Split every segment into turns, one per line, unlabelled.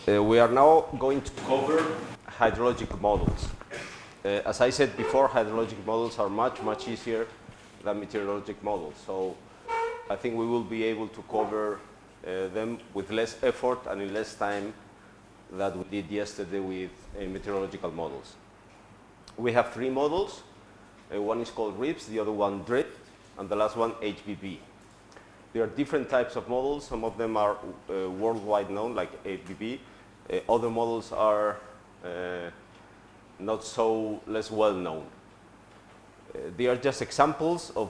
We are now going to cover hydrologic models. As I said before, hydrologic models are much easier than meteorologic models. So I think we will be able to cover them with less effort and in less time than we did yesterday with meteorological models. We have three models. One is called RIPS, the other one DRIHM, and the last one HBB. There are different types of models. Some of them are worldwide known, like HBB. Other models are not so less well known. They are just examples of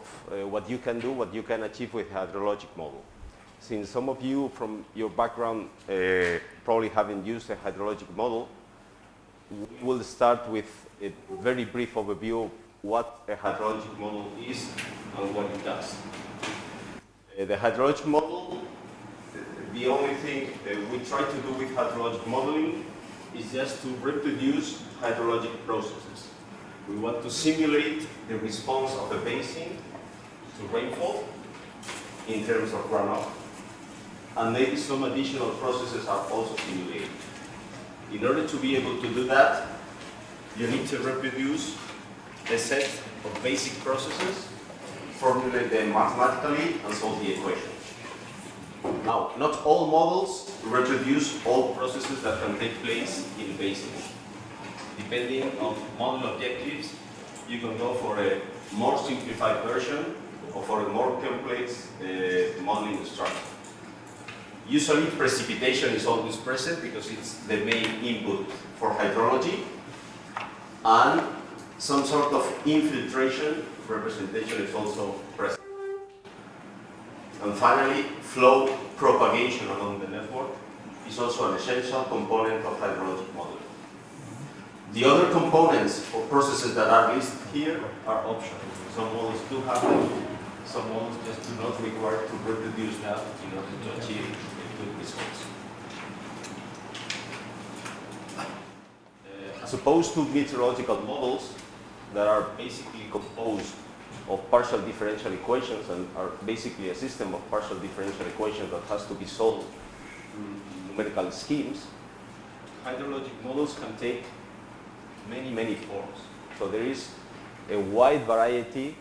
what you can do, what you can achieve with hydrologic model. Since some of you from your background probably haven't used a hydrologic model, we will start with a very brief overview of what a hydrologic model is and what it does. The hydrologic model, the only thing we try to do with hydrologic modeling is just to reproduce hydrologic processes. We want to simulate the response of a basin to rainfall in terms of runoff, and maybe some additional processes are also simulated. In order to be able to do that, you need to reproduce a set of basic processes, formulate them mathematically, and solve the equations. Now, not all models reproduce all processes that can take place in a basin. Depending on model objectives, you can go for a more simplified version or for a more complex modeling structure. Usually, precipitation is always present because it's the main input for hydrology, and some sort of infiltration representation is also present. And finally, flow propagation along the network is also an essential component of hydrologic modeling. The other components or processes that are listed here are optional. Some models do have them, some models just do not require to reproduce that in order to achieve good results. As opposed to meteorological models that are basically composed of partial differential equations and are basically a system of partial differential equations that has to be solved through numerical schemes, hydrologic models can take many forms. So there is a wide variety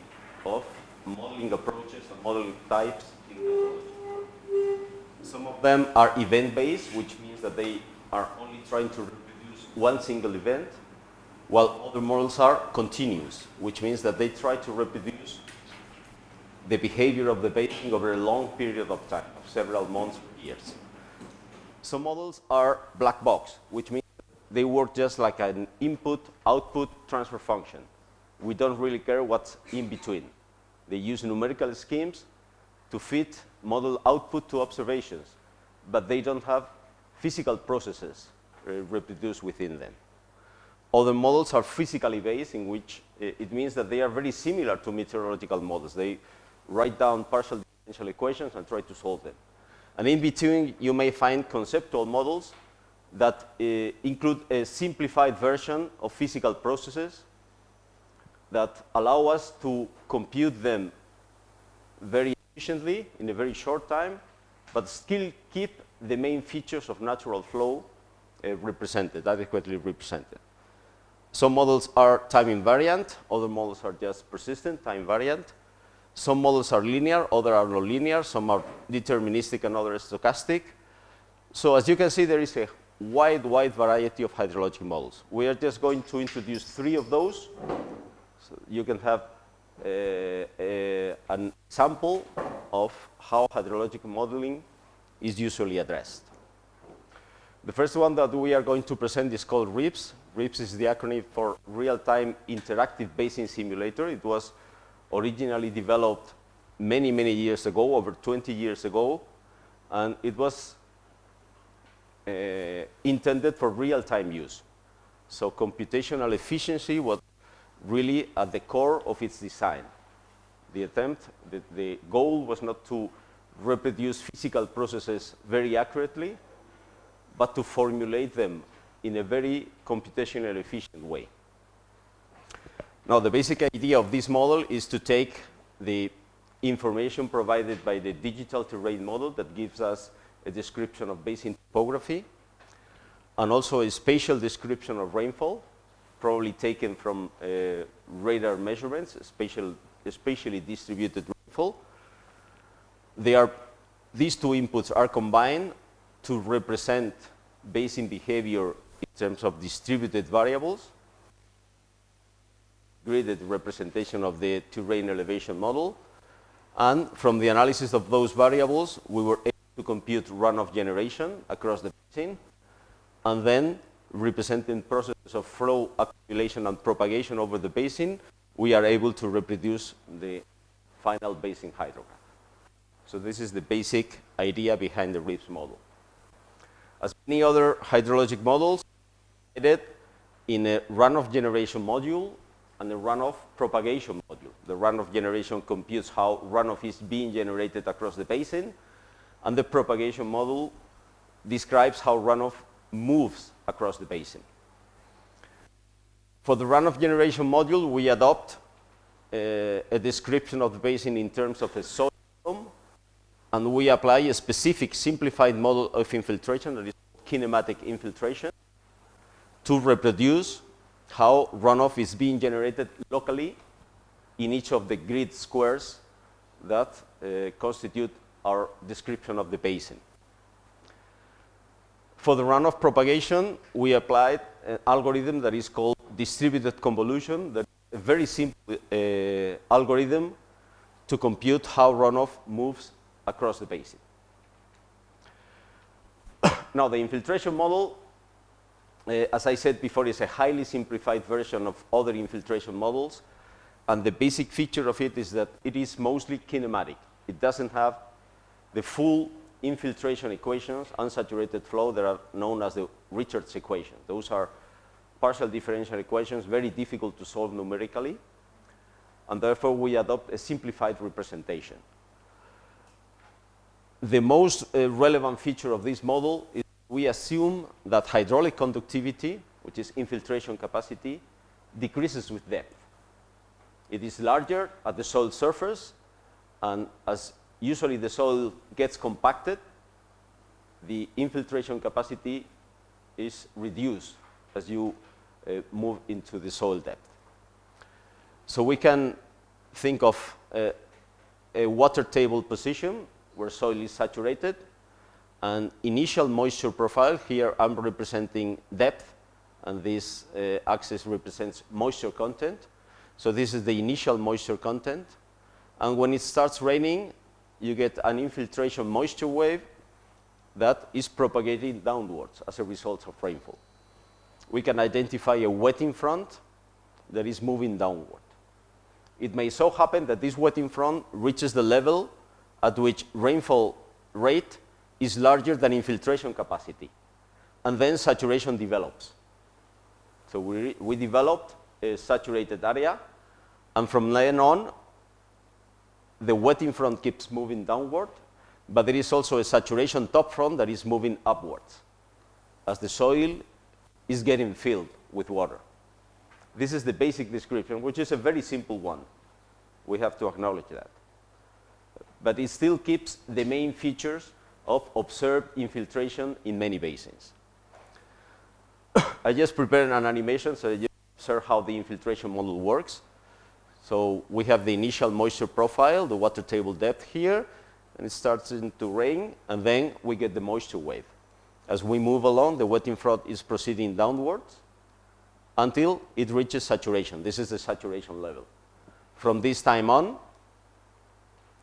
of modeling approaches and modeling types in hydrology. Some of them are event-based, which means that they are only trying to reproduce one single event, while other models are continuous, which means that they try to reproduce the behavior of the basin over a long period of time, of several months or years. Some models are black box, which means they work just like an input-output transfer function. We don't really care what's in between. They use numerical schemes to fit model output to observations, but they don't have physical processes reproduced within them. Other models are physically based, in which it means that they are very similar to meteorological models. They write down partial differential equations and try to solve them. And in between, you may find conceptual models that include a simplified version of physical processes that allow us to compute them very efficiently in a very short time, but still keep the main features of natural flow represented, adequately represented. Some models are time invariant, other models are just persistent, time invariant. Some models are linear, others are non-linear, some are deterministic and others stochastic. So as you can see, there is a wide variety of hydrologic models. We are just going to introduce three of those. So you can have an example of how hydrologic modeling is usually addressed. The first one that we are going to present is called RIPS. RIPS is the acronym for Real-Time Interactive Basin Simulator. It was originally developed many years ago, over 20 years ago, and it was intended for real-time use. So computational efficiency was really at the core of its design. The goal was not to reproduce physical processes very accurately, but to formulate them in a very computationally efficient way. Now, the basic idea of this model is to take the information provided by the digital terrain model that gives us a description of basin topography, and also a spatial description of rainfall, probably taken from radar measurements, spatially distributed rainfall. These two inputs are combined to represent basin behavior in terms of distributed variables, gridded representation of the terrain elevation model. And from the analysis of those variables, we were able to compute runoff generation across the basin, and then representing processes of flow, accumulation, and propagation over the basin, we are able to reproduce the final basin hydrograph. So this is the basic idea behind the DRIHM model. As many other hydrologic models, in a runoff generation module and a runoff propagation module. The runoff generation computes how runoff is being generated across the basin, and the propagation model describes how runoff moves across the basin. For the runoff generation module, we adopt a description of the basin in terms of a soil column, and we apply a specific simplified model of infiltration, that is kinematic infiltration, to reproduce how runoff is being generated locally in each of the grid squares that constitute our description of the basin. For the runoff propagation, we applied an algorithm that is called distributed convolution, that is a very simple algorithm to compute how runoff moves across the basin. Now, the infiltration model, as I said before, is a highly simplified version of other infiltration models, and the basic feature of it is that it is mostly kinematic. It doesn't have the full infiltration equations, unsaturated flow, that are known as the Richards equation. Those are partial differential equations, very difficult to solve numerically, and therefore we adopt a simplified representation. The most relevant feature of this model is we assume that hydraulic conductivity, which is infiltration capacity, decreases with depth. It is larger at the soil surface, and as usually the soil gets compacted, the infiltration capacity is reduced as you move into the soil depth. So we can think of a water table position where soil is saturated, and initial moisture profile. Here I'm representing depth, and this axis represents moisture content. So this is the initial moisture content. And when it starts raining, you get an infiltration moisture wave that is propagating downwards as a result of rainfall. We can identify a wetting front that is moving downward. It may so happen that this wetting front reaches the level at which rainfall rate is larger than infiltration capacity, and then saturation develops. So we developed a saturated area, and from then on, the wetting front keeps moving downward, but there is also a saturation top front that is moving upwards as the soil is getting filled with water. This is the basic description, which is a very simple one. We have to acknowledge that. But it still keeps the main features of observed infiltration in many basins. I just prepared an animation so you observe how the infiltration model works. So we have the initial moisture profile, the water table depth here, and it starts to rain, and then we get the moisture wave. As we move along, the wetting front is proceeding downwards until it reaches saturation. This is the saturation level. From this time on,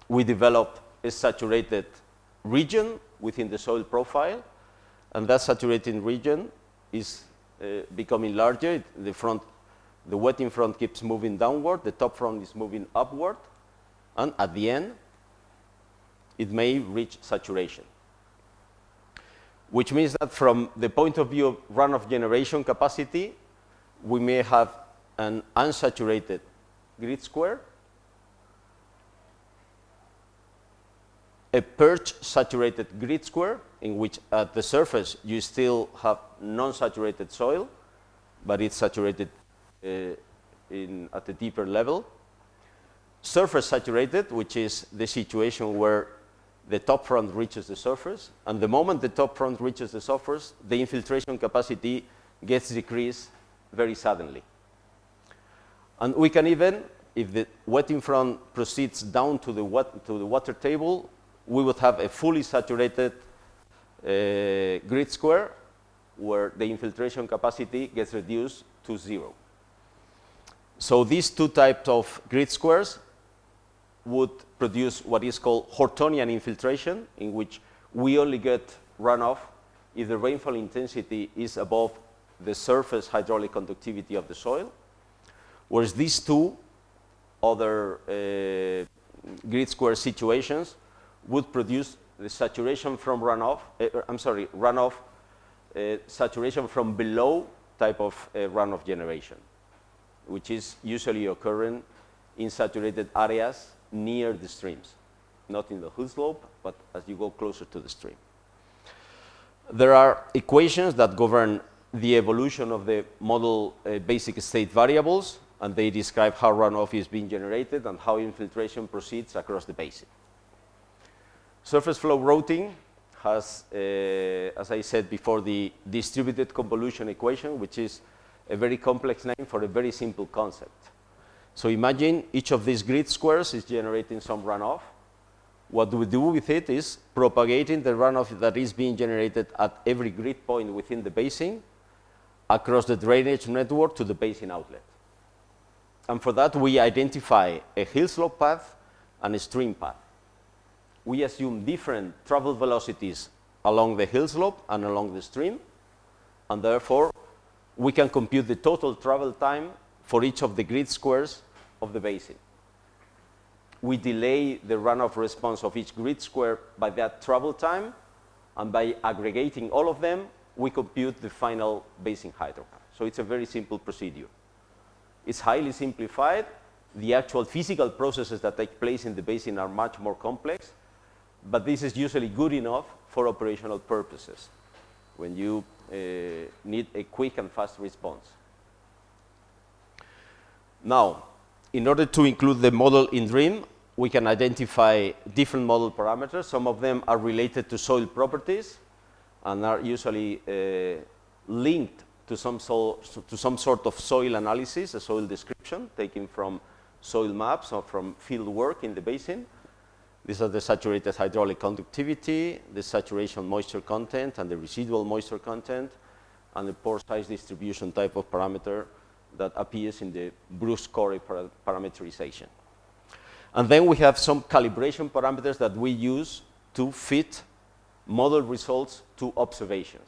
we develop a saturated region within the soil profile, and that saturated region is becoming larger. The wetting front keeps moving downward, the top front is moving upward, and at the end, it may reach saturation. Which means that from the point of view of runoff generation capacity, we may have an unsaturated grid square, a perch-saturated grid square, in which at the surface you still have non-saturated soil, but it's saturated at a deeper level. Surface saturated, which is the situation where the top front reaches the surface, and the moment the top front reaches the surface, the infiltration capacity gets decreased very suddenly. And we can even, if the wetting front proceeds down to the water table, we would have a fully saturated grid square where the infiltration capacity gets reduced to 0. So these two types of grid squares would produce what is called Hortonian infiltration, in which we only get runoff if the rainfall intensity is above the surface hydraulic conductivity of the soil, whereas these two other grid square situations would produce the saturation from runoff, saturation from below type of runoff generation, which is usually occurring in saturated areas near the streams, not in the hill slope, but as you go closer to the stream. There are equations that govern the evolution of the model basic state variables, and they describe how runoff is being generated and how infiltration proceeds across the basin. Surface flow routing has, as I said before, the distributed convolution equation, which is a very complex name for a very simple concept. So imagine each of these grid squares is generating some runoff. What we do with it is propagating the runoff that is being generated at every grid point within the basin across the drainage network to the basin outlet. And for that, we identify a hill slope path and a stream path. We assume different travel velocities along the hill slope and along the stream, and therefore, we can compute the total travel time for each of the grid squares of the basin. We delay the runoff response of each grid square by that travel time, and by aggregating all of them, we compute the final basin hydrocap. So it's a very simple procedure. It's highly simplified. The actual physical processes that take place in the basin are much more complex, but this is usually good enough for operational purposes when you need a quick and fast response. Now, in order to include the model in DRIHM, we can identify different model parameters. Some of them are related to soil properties and are usually linked to some sort of soil analysis, a soil description taken from soil maps or from field work in the basin. These are the saturated hydraulic conductivity, the saturation moisture content, and the residual moisture content, and the pore size distribution type of parameter that appears in the Bruce-Corey parameterization. And then we have some calibration parameters that we use to fit model results to observations.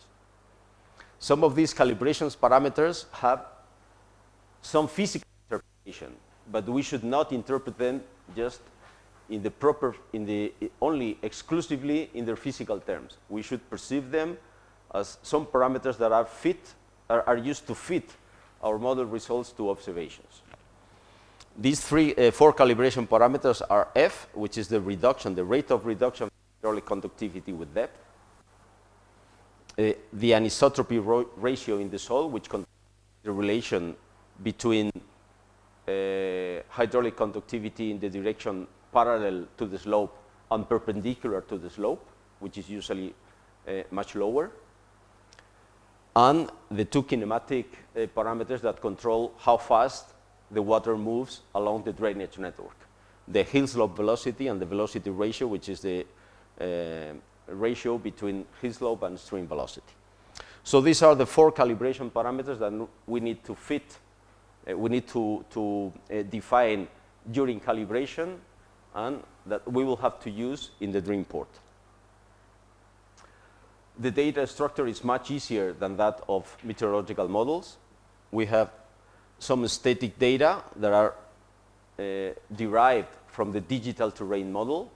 Some of these calibrations parameters have some physical interpretation, but we should not interpret them just only exclusively in their physical terms. We should perceive them as some parameters that are used to fit our model results to observations. These four calibration parameters are F, which is the rate of reduction of hydraulic conductivity with depth, the anisotropy ratio in the soil, which contains the relation between hydraulic conductivity in the direction parallel to the slope and perpendicular to the slope, which is usually much lower, and the two kinematic parameters that control how fast the water moves along the drainage network, the hill slope velocity and the velocity ratio, which is the ratio between hill slope and stream velocity. So these are the four calibration parameters that we need to fit, we need to define during calibration, and that we will have to use in the DRIHM port. The data structure is much easier than that of meteorological models. We have some static data that are derived from the digital terrain model,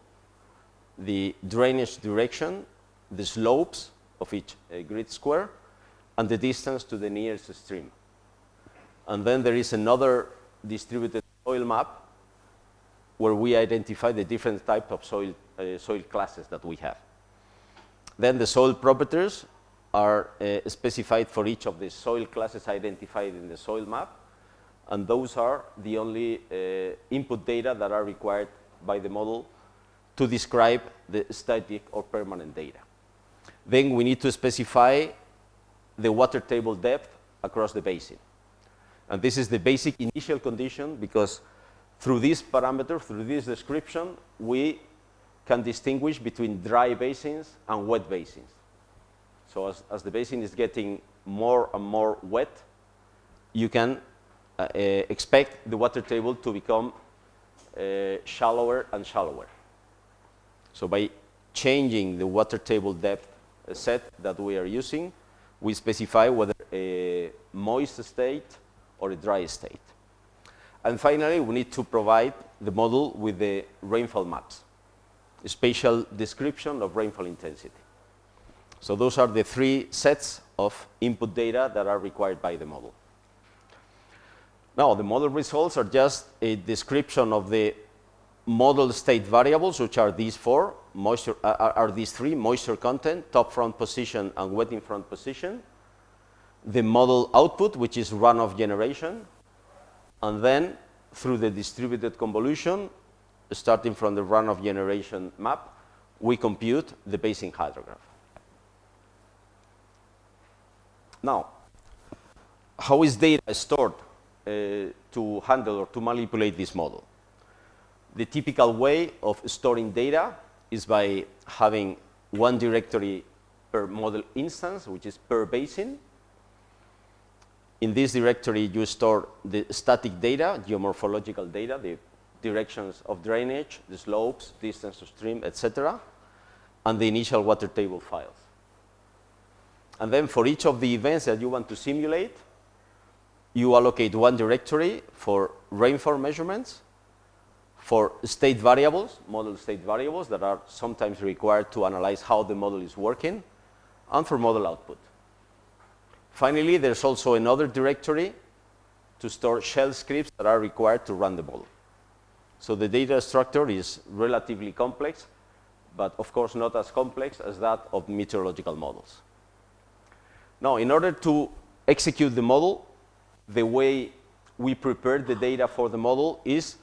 the drainage direction, the slopes of each grid square, and the distance to the nearest stream. And then there is another distributed soil map where we identify the different types of soil classes that we have. Then the soil properties are specified for each of the soil classes identified in the soil map, and those are the only input data that are required by the model to describe the static or permanent data. Then we need to specify the water table depth across the basin. And this is the basic initial condition, because through this parameter, through this description, we can distinguish between dry basins and wet basins. So as the basin is getting more and more wet, you can expect the water table to become shallower and shallower. So by changing the water table depth set that we are using, we specify whether a moist state or a dry state. And finally, we need to provide the model with the rainfall maps, a spatial description of rainfall intensity. So those are the three sets of input data that are required by the model. Now, the model results are just a description of the model state variables, which are these four, these three: moisture content, top front position, and wet in front position. The model output, which is runoff generation. And then, through the distributed convolution, starting from the runoff generation map, we compute the basin hydrograph. Now, how is data stored to handle or to manipulate this model? The typical way of storing data is by having one directory per model instance, which is per basin. In this directory, you store the static data, geomorphological data, the directions of drainage, the slopes, distance to stream, etc., and the initial water table files. And then for each of the events that you want to simulate, you allocate one directory for rainfall measurements, for state variables, model state variables that are sometimes required to analyze how the model is working, and for model output. Finally, there's also another directory to store shell scripts that are required to run the model. So the data structure is relatively complex, but of course not as complex as that of meteorological models. Now, in order to execute the model, the way we prepare the data for the model is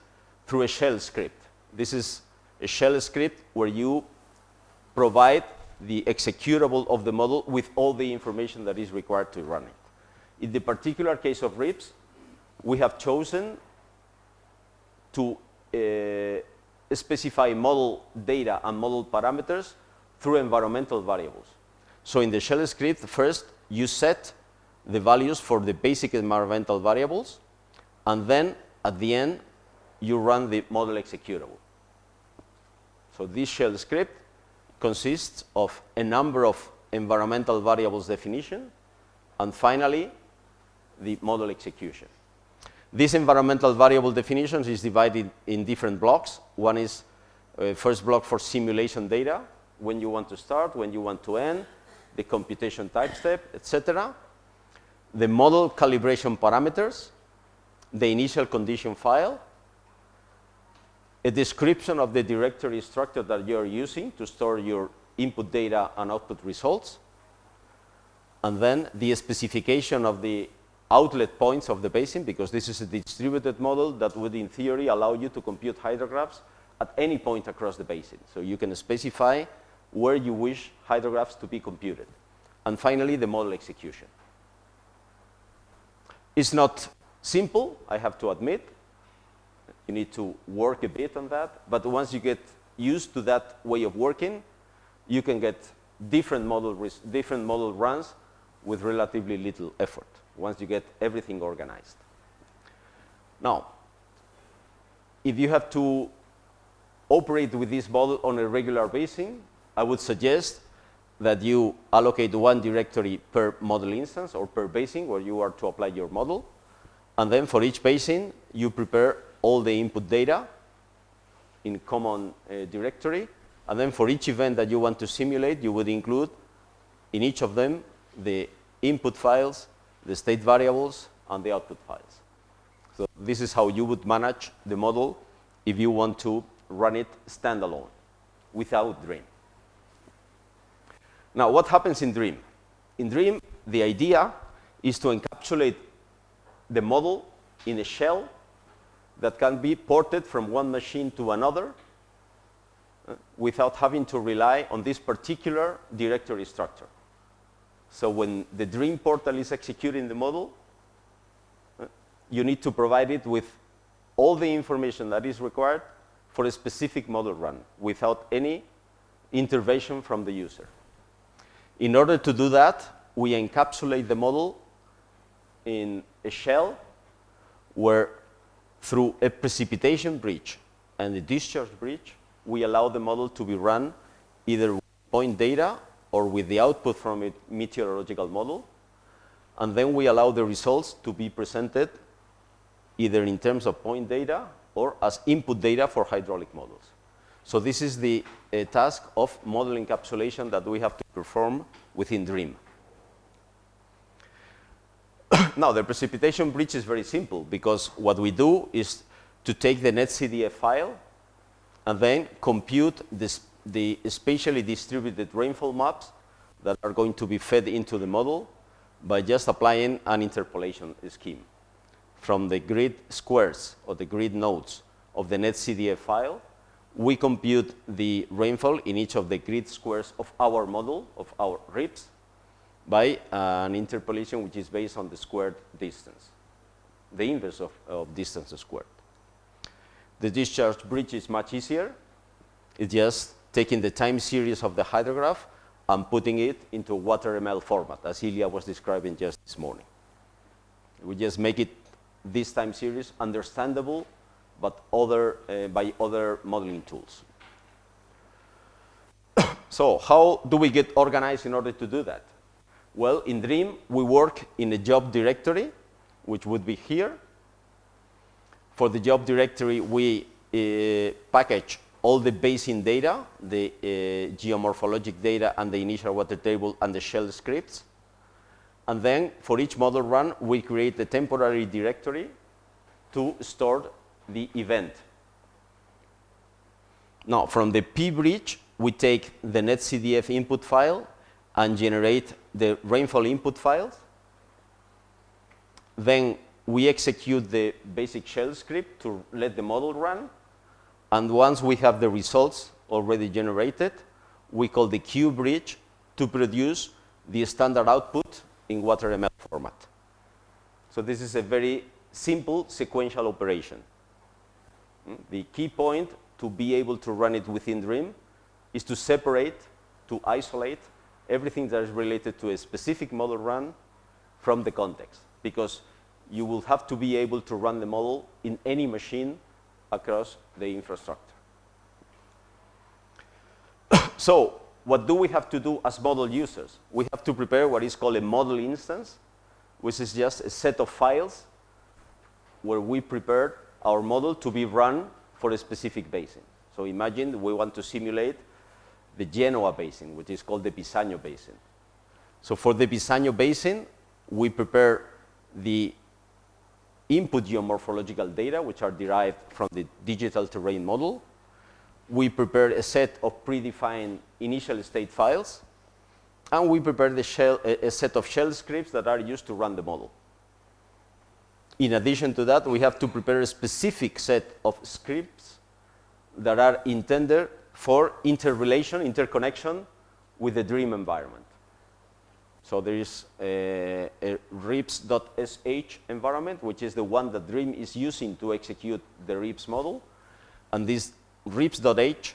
through a shell script. This is a shell script where you provide the executable of the model with all the information that is required to run it. In the particular case of RIPS, we have chosen to specify model data and model parameters through environmental variables. So in the shell script, first you set the values for the basic environmental variables, and then at the end you run the model executable. So this shell script consists of a number of environmental variables definition, and finally the model execution. This environmental variable definitions is divided in different blocks. One is first block for simulation data, when you want to start, when you want to end, the computation type step, etc. The model calibration parameters, the initial condition file, a description of the directory structure that you're using to store your input data and output results, and then the specification of the outlet points of the basin, because this is a distributed model that would, in theory, allow you to compute hydrographs at any point across the basin. So you can specify where you wish hydrographs to be computed. And finally, the model execution. It's not simple, I have to admit. You need to work a bit on that. But once you get used to that way of working, you can get different model runs with relatively little effort, once you get everything organized. Now, if you have to operate with this model on a regular basis, I would suggest that you allocate one directory per model instance or per basin where you are to apply your model. And then for each basin, you prepare all the input data in common directory. And then for each event that you want to simulate, you would include in each of them the input files, the state variables, and the output files. So this is how you would manage the model if you want to run it standalone without DRIHM. Now, what happens in DRIHM? In DRIHM, the idea is to encapsulate the model in a shell that can be ported from one machine to another without having to rely on this particular directory structure. So when the DRIHM portal is executing the model, you need to provide it with all the information that is required for a specific model run without any intervention from the user. In order to do that, we encapsulate the model in a shell where, through a precipitation bridge and a discharge bridge, we allow the model to be run either with point data or with the output from a meteorological model. And then we allow the results to be presented either in terms of point data or as input data for hydraulic models. So this is the task of model encapsulation that we have to perform within DRIHM. Now, the precipitation bridge is very simple because what we do is to take the NetCDF file and then compute the spatially distributed rainfall maps that are going to be fed into the model by just applying an interpolation scheme. From the grid squares or the grid nodes of the NetCDF file, we compute the rainfall in each of the grid squares of our model, of our RIPS, by an interpolation which is based on the squared distance, the inverse of distance squared. The discharge bridge is much easier. It's just taking the time series of the hydrograph and putting it into WaterML format, as Ilya was describing just this morning. We just make it, this time series, understandable but by other modeling tools. So how do we get organized in order to do that? Well, in DRIHM, we work in a job directory, which would be here. For the job directory, we package all the basin data, the geomorphologic data and the initial water table and the shell scripts. And then for each model run, we create a temporary directory to store the event. Now, from the P bridge, we take the NetCDF input file and generate the rainfall input files. Then we execute the basic shell script to let the model run. And once we have the results already generated, we call the Q bridge to produce the standard output in WaterML format. So this is a very simple sequential operation. The key point to be able to run it within DRIHM is to separate, to isolate everything that is related to a specific model run from the context, because you will have to be able to run the model in any machine across the infrastructure. So what do we have to do as model users? We have to prepare what is called a model instance, which is just a set of files where we prepared our model to be run for a specific basin. So imagine we want to simulate the Genoa Basin, which is called the Bisagno Basin. So for the Bisagno Basin, we prepare the input geomorphological data, which are derived from the digital terrain model. We prepare a set of predefined initial state files, and we prepare a set of shell scripts that are used to run the model. In addition to that, we have to prepare a specific set of scripts that are intended for interconnection with the DRIHM environment. So there is a rips.sh environment, which is the one that DRIHM is using to execute the rips model. And this rips.sh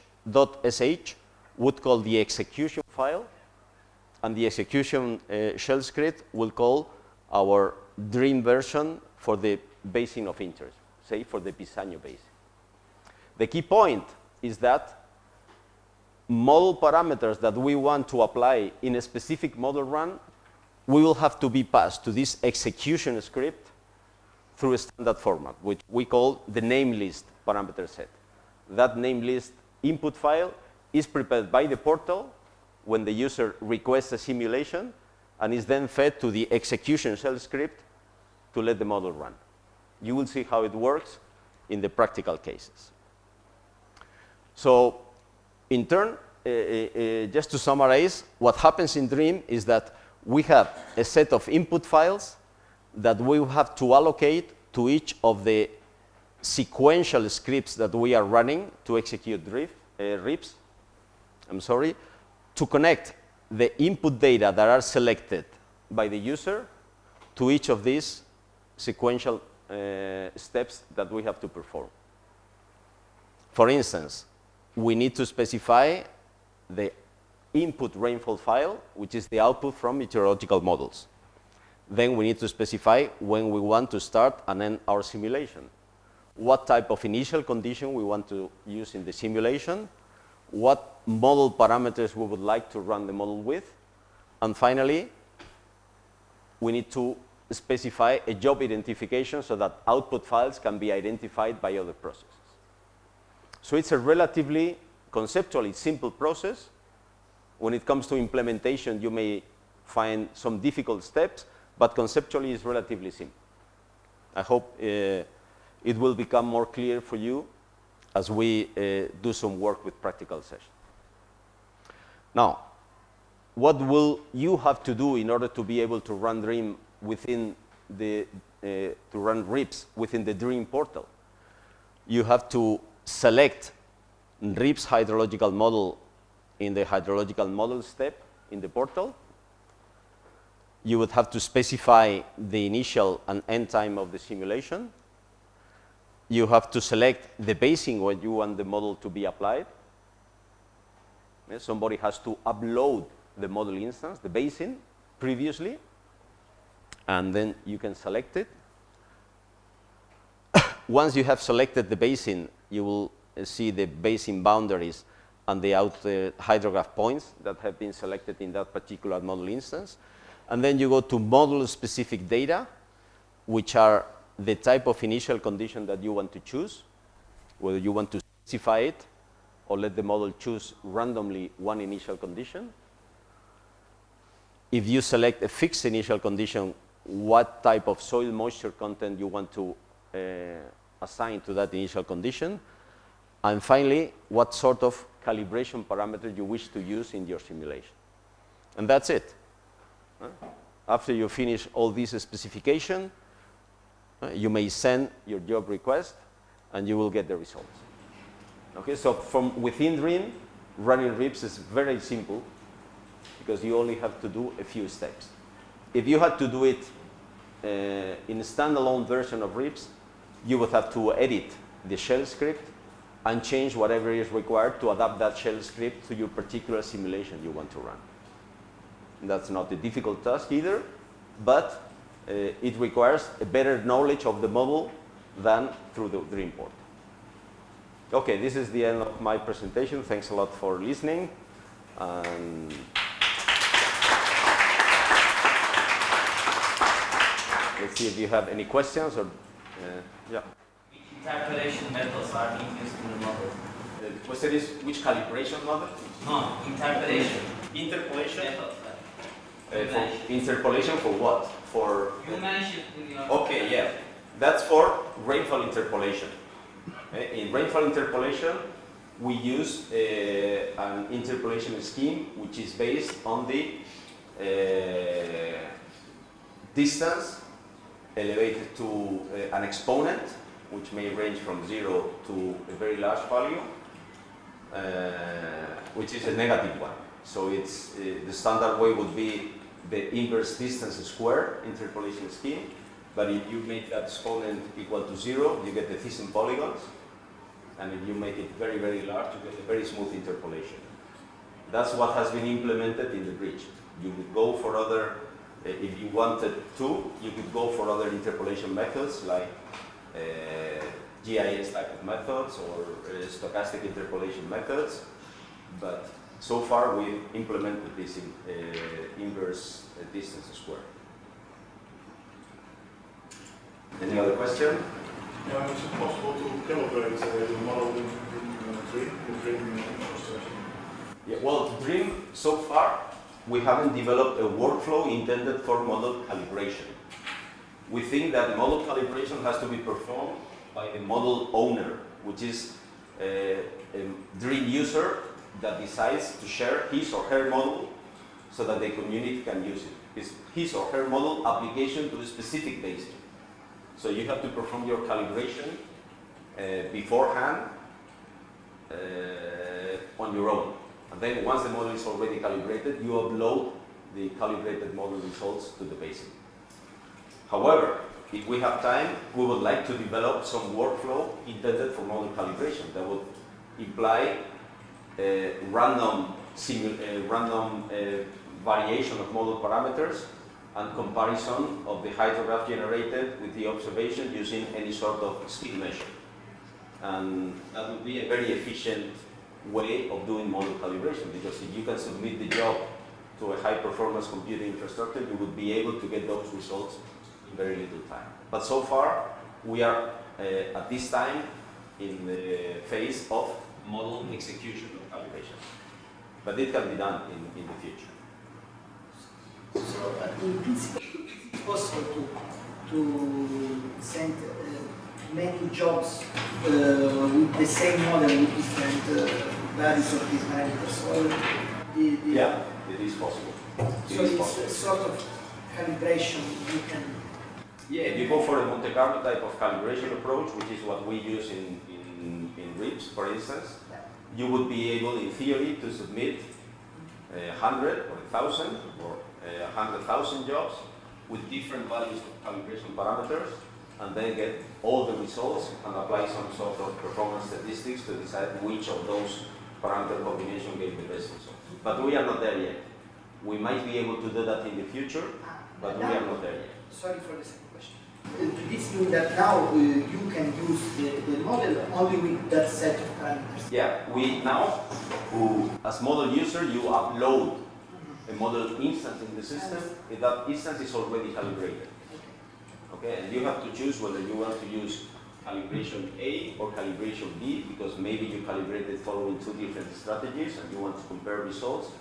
would call the execution file, and the execution shell script will call our DRIHM version for the basin of interest, say for the Bisagno Basin. The key point is that model parameters that we want to apply in a specific model run, we will have to be passed to this execution script through a standard format, which we call the name list parameter set. That name list input file is prepared by the portal when the user requests a simulation and is then fed to the execution shell script to let the model run. You will see how it works in the practical cases. So in turn, just to summarize, what happens in DRIHM is that we have a set of input files that we have to allocate to each of the sequential scripts that we are running to execute drift. RIPs, to connect the input data that are selected by the user to each of these sequential steps that we have to perform. For instance, we need to specify the input rainfall file, which is the output from meteorological models. Then we need to specify when we want to start and end our simulation. What type of initial condition we want to use in the simulation, what model parameters we would like to run the model with, and finally, we need to specify a job identification so that output files can be identified by other processes. So it's a relatively conceptually simple process. When it comes to implementation, you may find some difficult steps, but conceptually it's relatively simple. I hope it will become more clear for you as we do some work with practical sessions. Now, what will you have to do in order to be able to run DRIHM within the to run RIPS within the DRIHM portal? You have to select RIPS hydrological model in the hydrological model step in the portal. You would have to specify the initial and end time of the simulation. You have to select the basin where you want the model to be applied. Somebody has to upload the model instance, the basin, previously, and then you can select it. Once you have selected the basin, you will see the basin boundaries and the hydrograph points that have been selected in that particular model instance. And then you go to model-specific data, which are the type of initial condition that you want to choose, whether you want to specify it or let the model choose randomly one initial condition. If you select a fixed initial condition, what type of soil moisture content you want to assign to that initial condition. And finally, what sort of calibration parameter you wish to use in your simulation. And that's it. After you finish all these specifications, you may send your job request and you will get the results. Okay, so from within DRIHM, running RIPS is very simple because you only have to do a few steps. If you had to do it in a standalone version of RIPS, you would have to edit the shell script and change whatever is required to adapt that shell script to your particular simulation you want to run. That's not a difficult task either, but it requires a better knowledge of the model than through the DRIHM portal. Okay, this is the end of my presentation. Thanks a lot for listening. And let's see if you have any questions or, yeah.
Which interpolation methods are being used in the model?
The question is, which calibration model?
No, interpolation.
Interpolation?
Methods.
For interpolation for what? For
you mentioned in your...
Okay, yeah. That's for rainfall interpolation. In rainfall interpolation, we use an interpolation scheme which is based on the distance elevated to an exponent, which may range from 0 to a very large value, which is a negative one. So it's the standard way would be the inverse distance square interpolation scheme. But if you make that exponent equal to 0, you get the Thyssen polygons. And if you make it very, very large, you get a very smooth interpolation. That's what has been implemented in the bridge. You could go for other, if you wanted to, you could go for other interpolation methods like GIS type of methods or stochastic interpolation methods. But so far, we've implemented this in inverse distance square. Any other question?
Yeah, is it possible to calibrate the model in DRIHM Infiltration?
Yeah, well, DRIHM, so far, we haven't developed a workflow intended for model calibration. We think that model calibration has to be performed by the model owner, which is a DRIHM user that decides to share his or her model so that the community can use it. It's his or her model application to a specific basin. So you have to perform your calibration beforehand on your own. And then once the model is already calibrated, you upload the calibrated model results to the Basin. However, if we have time, we would like to develop some workflow intended for model calibration that would imply random variation of model parameters and comparison of the hydrograph generated with the observation using any sort of speed measure. And that would be a very efficient way of doing model calibration, because if you can submit the job to a high-performance computing infrastructure, you would be able to get those results in very little time. But so far, we are at this time in the phase of model execution of calibration. But it can be done in the future.
So, in principle, it's possible to send many jobs with the same model with different values of these parameters.
Yeah, it is possible.
So it's a sort of calibration you can.
Yeah, if you go for a Monte Carlo type of calibration approach, which is what we use in RIPS, for instance, you would be able, in theory, to submit 100 or 1,000 or 100,000 jobs with different values of calibration parameters, and then get all the results and apply some sort of performance statistics to decide which of those parameter combination gave the best result. But we are not there yet. We might be able to do that in the future, but we are not there yet.
Sorry for the second question. This means that now you can use the model only with that set of parameters.
Yeah, we now, as model user, you upload a model instance in the system, and that instance is already calibrated. Okay, and you have to choose whether you want to use calibration A or calibration B, because maybe you calibrated following two different strategies and you want to compare results.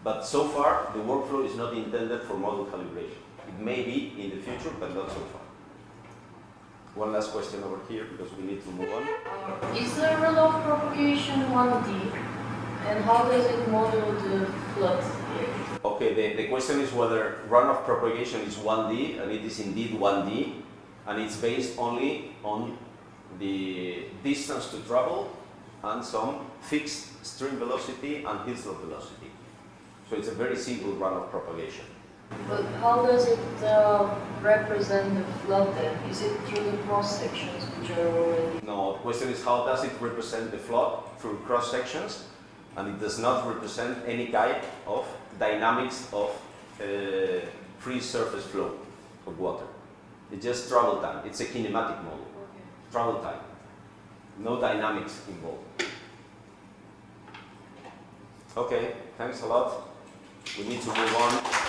But so far, the workflow is not intended for model calibration. It may be in the future, but not so far. One last question over here, because we need to move on.
Is the runoff propagation 1D? And how does it model the flood?
Okay, the question is whether runoff propagation is 1D, and it is indeed 1D, and it's based only on the distance to travel and some fixed stream velocity and hill slope velocity. So it's a very simple runoff propagation.
But how does it represent the flood then? Is it through the cross sections which are already?
No, the question is how does it represent the flood through cross sections, and it does not represent any kind of dynamics of free surface flow of water. It's just travel time. It's a kinematic model.
Okay.
Travel time. No dynamics involved. Okay, thanks a lot. We need to move on.